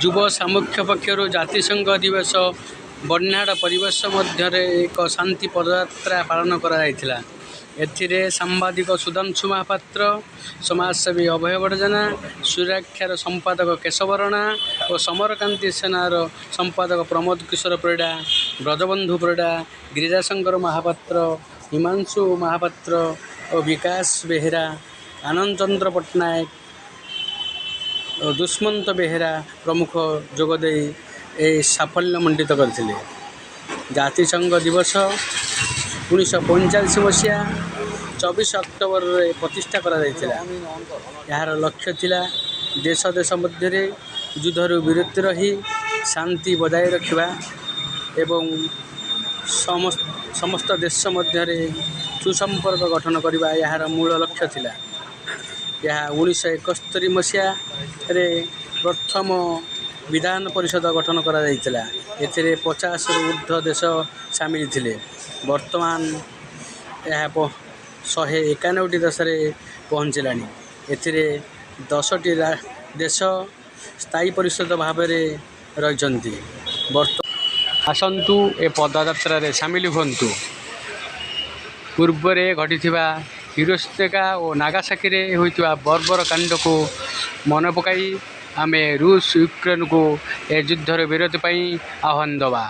युव सामुख्य पक्षर जातिसंघ दिवस बर्णाढ़ परिवेश मध्य एक शांति पदयात्रा पालन करा सांबादिक सुधांशु महापात्र, समाजसेवी अभय बड़जना, सुरक्षार संपादक केशव रणा और समरकांति सेनार संपादक प्रमोद किशोर परिड़ा, ब्रजबंधु परिड़ा, गिरिजाशंकर महापात्र, हिमांशु महापात्र और विकास बेहेरा, आनंद चंद्र पट्टनायक, दुष्मंत बेहेरा प्रमुख जोगदे साफल्य मंडित करते। जातिसंघ दिवस 1945 मसीहा 24 अक्टोबर प्रतिष्ठा करा यार लक्ष्य थिला देश देश मध्य युद्धर विरति रही शांति बजाय रखा एवं समस्त देश मध्य सुसंपर्क गठन करने यार मूल लक्ष्य थिला। यह 1971 मसीहा प्रथम विधान परिषद गठन करा एथिरे 50 ऊर्ध्व देश सामिल थिले। वर्तमान यह 191 देश में पहुँचला। एथिरे 10टी देश स्थायी परिषद भाव रही। आसंतु ए पदयात्रा सामिल हुंतु। पूर्व घटी हिरोशिका और नागासाकी रे होइतिबा बर्बर कांड को मन पकाई आमे रूस यूक्रेन को ए युद्धर विरति आह्वान दबा।